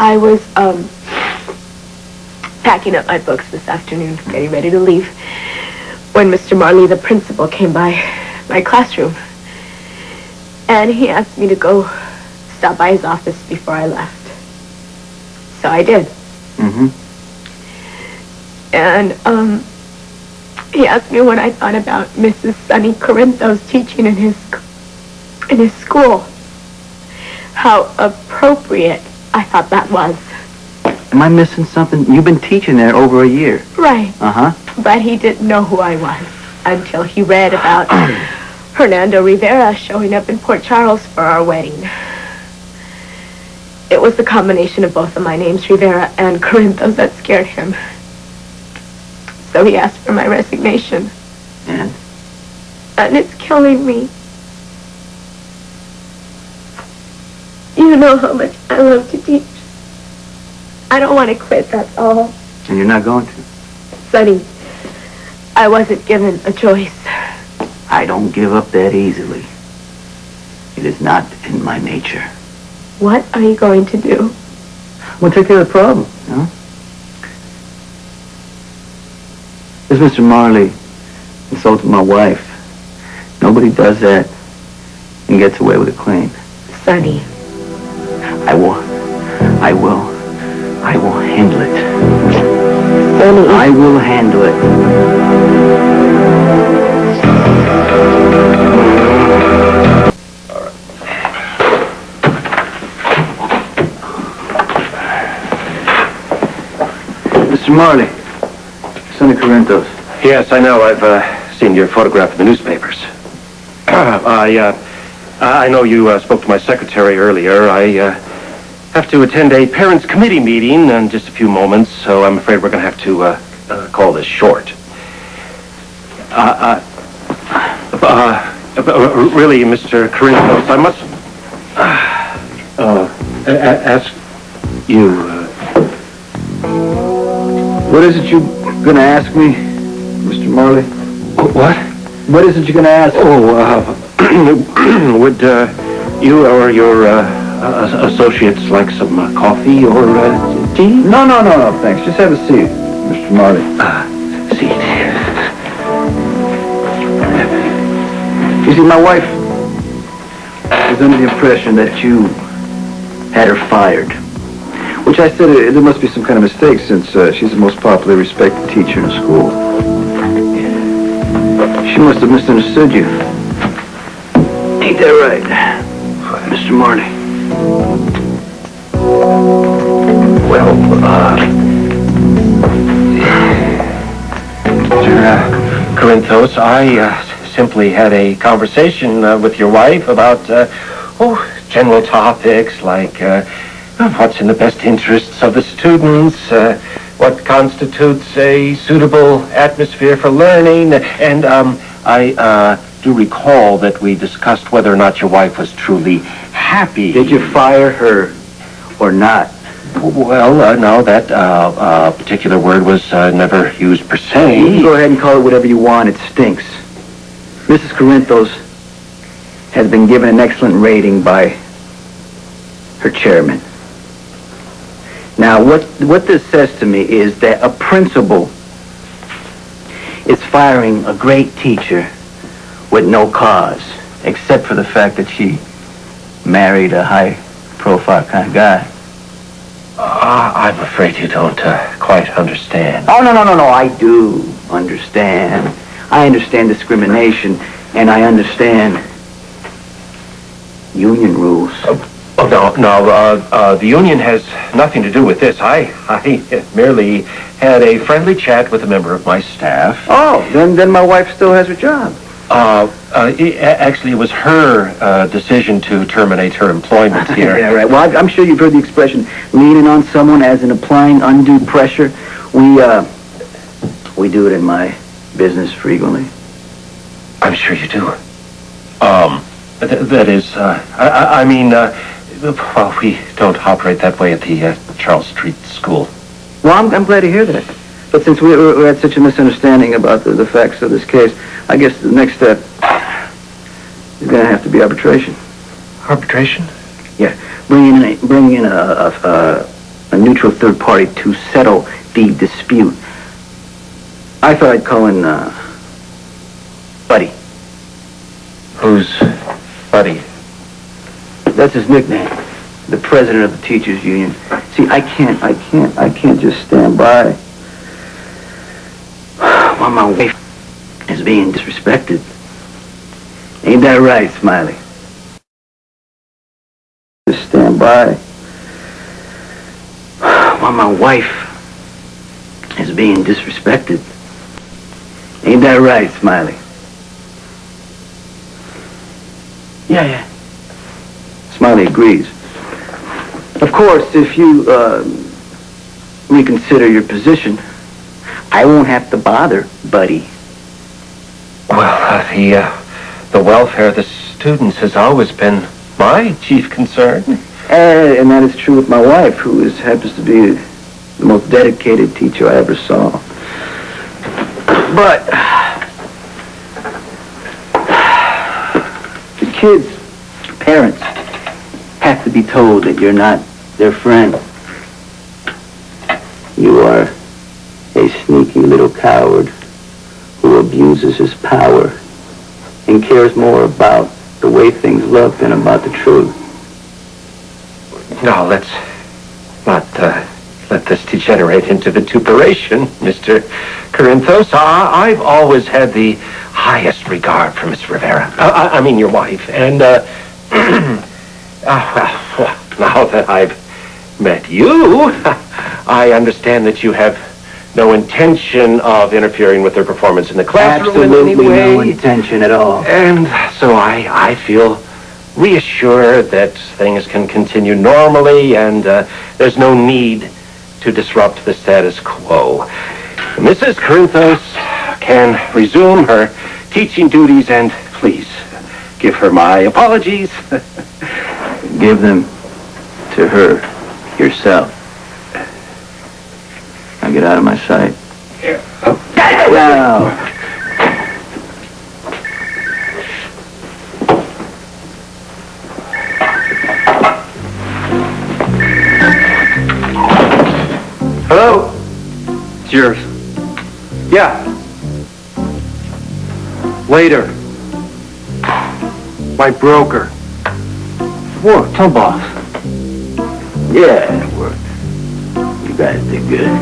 I was, packing up my books this afternoon, getting ready to leave, when Mr. Marley, the principal, came by my classroom. And he asked me to go stop by his office before I left. So I did. Mm-hmm. And, he asked me what I thought about Mrs. Sonny Corinthos teaching in his school. How appropriate I thought that was. Am I missing something? You've been teaching there over a year. Right. Uh-huh. But he didn't know who I was until he read about Hernando Rivera showing up in Port Charles for our wedding. It was the combination of both of my names, Rivera and Corinthos, that scared him. So he asked for my resignation. And? And it's killing me. You know how much I love to teach. I don't want to quit, that's all. And you're not going to? Sonny, I wasn't given a choice. I don't give up that easily. It is not in my nature. What are you going to do? We'll take care of the problem, you know? This Mr. Marley insulted my wife. Nobody does that and gets away with it clean. Sonny. I will handle it. Sonny. I will handle it. Mr. Marley, Sonny Corinthos. Yes, I know. I've seen your photograph in the newspapers. I know you spoke to my secretary earlier. I have to attend a parents' committee meeting in just a few moments, so I'm afraid we're going to have to call this short. Really, Mr. Corinthos, I must ask you... What is it you're going to ask me, Mr. Marley? What? What is it you're going to ask? Would you or your associates like some coffee or tea? No, thanks. Just have a seat, Mr. Marley. Seat. You see, my wife was under the impression that you had her fired. Which I said there must be some kind of mistake since she's the most popularly respected teacher in the school. She must have misunderstood you. Ain't that right, Mr. Marley? Well, Mr. Corinthos, I simply had a conversation with your wife about, general topics like what's in the best interests of the students, what constitutes a suitable atmosphere for learning, and I do recall that we discussed whether or not your wife was truly happy. Did you fire her or not? Well, no, that particular word was never used per se. You can go ahead and call it whatever you want. It stinks. Mrs. Corinthos has been given an excellent rating by her chairman. Now, what this says to me is that a principal is firing a great teacher with no cause, except for the fact that she married a high-profile kind of guy. I'm afraid you don't quite understand. Oh, no, I do understand. I understand discrimination, and I understand union rules. The union has nothing to do with this. I merely had a friendly chat with a member of my staff. Oh, then my wife still has her job. Actually, it was her decision to terminate her employment here. Yeah, right. Well, I'm sure you've heard the expression, leaning on someone as in applying undue pressure. We do it in my business frequently. I'm sure you do. That is, I mean, well, we don't operate that way at the Charles Street School. Well, I'm glad to hear that. But since we had such a misunderstanding about the facts of this case, I guess the next step is going to have to be arbitration. Arbitration? Yeah, bringing in a neutral third party to settle the dispute. I thought I'd call in, Buddy. Who's Buddy? That's his nickname. The president of the teachers union. See, I can't just stand by while my wife is being disrespected. Ain't that right, Smiley? Just stand by while my wife is being disrespected. Ain't that right, Smiley? Yeah. Smiley agrees. Of course, if you reconsider your position, I won't have to bother Buddy. Well, the welfare of the students has always been my chief concern. And that is true with my wife, who happens to be the most dedicated teacher I ever saw. But the kids' parents have to be told that you're not their friend. You are a sneaky little coward who abuses his power and cares more about the way things look than about the truth. No, let's not let this degenerate into vituperation, Mr. Corinthos. I've always had the highest regard for Miss Rivera. I mean your wife. And, well, now that I've met you, I understand that you have no intention of interfering with her performance in the classroom in any way. Absolutely no intention at all. And so I feel reassured that things can continue normally and there's no need to disrupt the status quo. Mrs. Corinthos can resume her teaching duties and please give her my apologies. Give them to her yourself. Now get out of my sight. Now. Hello? It's yours. Yeah. Later. My broker. Worked, huh, boss? Yeah, it worked. You guys did good.